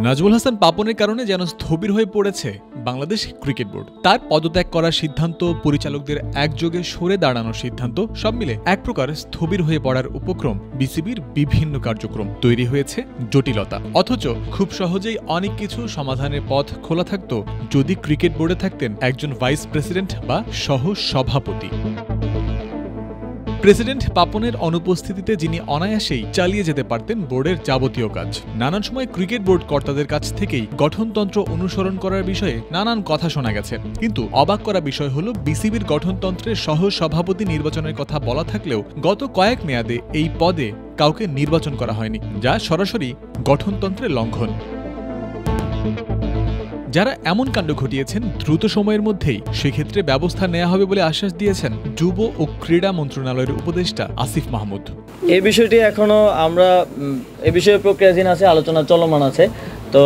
নাজমুল হাসান পাপনের কারণে যেন স্থবির হয়ে পড়েছে বাংলাদেশ ক্রিকেট বোর্ড। তার পদত্যাগ করার সিদ্ধান্ত, পরিচালকদের একযোগে সরে দাঁড়ানোর সিদ্ধান্ত, সব মিলে এক প্রকার স্থবির হয়ে পড়ার উপক্রম বিসিবির বিভিন্ন কার্যক্রম। তৈরি হয়েছে জটিলতা। অথচ খুব সহজেই অনেক কিছু সমাধানের পথ খোলা থাকত যদি ক্রিকেট বোর্ডে থাকতেন একজন ভাইস প্রেসিডেন্ট বা সহ সভাপতি। প্রেসিডেন্ট পাপনের অনুপস্থিতিতে যিনি অনায়াসেই চালিয়ে যেতে পারতেন বোর্ডের যাবতীয় কাজ। নানান সময় ক্রিকেট বোর্ড কর্তাদের কাছ থেকেই গঠনতন্ত্র অনুসরণ করার বিষয়ে নানান কথা শোনা গেছে, কিন্তু অবাক করা বিষয় হল বিসিবির গঠনতন্ত্রের সহ সভাপতি নির্বাচনের কথা বলা থাকলেও গত কয়েক মেয়াদে এই পদে কাউকে নির্বাচন করা হয়নি, যা সরাসরি গঠনতন্ত্রের লঙ্ঘন। যারা এমন কাণ্ড ঘটিয়েছেন দ্রুত সময়ের মধ্যেই সেক্ষেত্রে ব্যবস্থা নেওয়া হবে বলে আশ্বাস দিয়েছেন যুব ও ক্রীড়া মন্ত্রণালয়ের উপদেষ্টা আসিফ মাহমুদ। এই বিষয়টি এখনো আমরা এই বিষয়ে প্রক্রিয়াধীন আছে, আলোচনা চলমান আছে। তো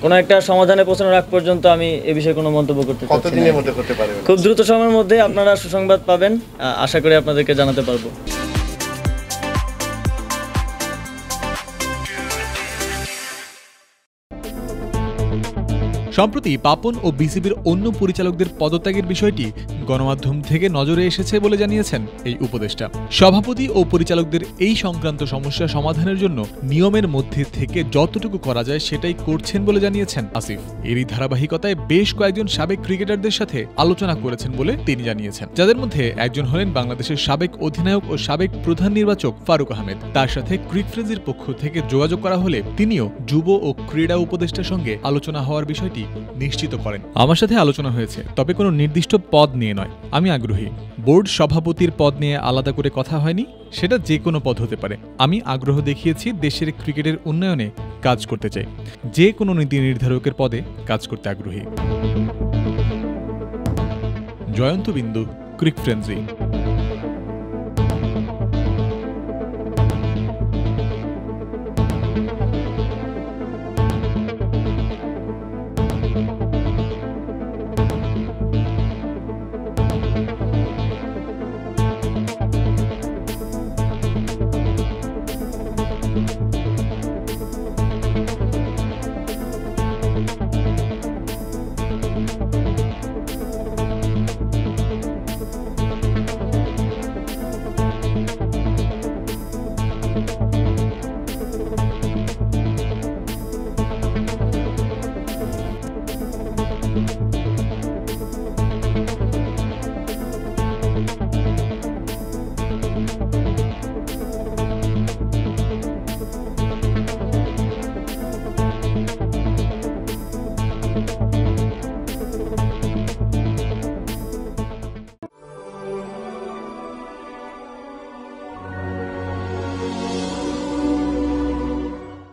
কোনো একটা সমাধানে পৌঁছানোর আগ পর্যন্ত আমি এই বিষয়ে কোনো মন্তব্য করতে চাচ্ছি না। কতদিনের মধ্যে করতে পারবেন? খুব দ্রুত সময়ের মধ্যে আপনারা সুসংবাদ পাবেন, আশা করি আপনাদেরকে জানাতে পারবো। সম্প্রতি পাপন ও বিসিবির অন্য পরিচালকদের পদত্যাগের বিষয়টি গণমাধ্যম থেকে নজরে এসেছে বলে জানিয়েছেন এই উপদেষ্টা। সভাপতি ও পরিচালকদের এই সংক্রান্ত সমস্যা সমাধানের জন্য নিয়মের মধ্যে থেকে যতটুকু করা যায় সেটাই করছেন বলে জানিয়েছেন আসিফ। এরই ধারাবাহিকতায় বেশ কয়েকজন সাবেক ক্রিকেটারদের সাথে আলোচনা করেছেন বলে তিনি জানিয়েছেন, যাদের মধ্যে একজন হলেন বাংলাদেশের সাবেক অধিনায়ক ও সাবেক প্রধান নির্বাচক ফারুক আহমেদ। তার সাথে ক্রিকফ্রেন্সির পক্ষ থেকে যোগাযোগ করা হলে তিনিও যুব ও ক্রীড়া উপদেষ্টার সঙ্গে আলোচনা হওয়ার বিষয়টি নিশ্চিত করেন। আমার সাথে আলোচনা হয়েছে, তবে কোনো নির্দিষ্ট পদ নিয়ে নয়। আমি আগ্রহী। বোর্ড সভাপতির পদ নিয়ে আলাদা করে কথা হয়নি, সেটা যে কোনো পদ হতে পারে। আমি আগ্রহ দেখিয়েছি দেশের ক্রিকেটের উন্নয়নে কাজ করতে চাই, যে কোনো নীতি নির্ধারকের পদে কাজ করতে আগ্রহী। জয়ন্ত বিন্দু, ক্রিকফ্রেন্সি।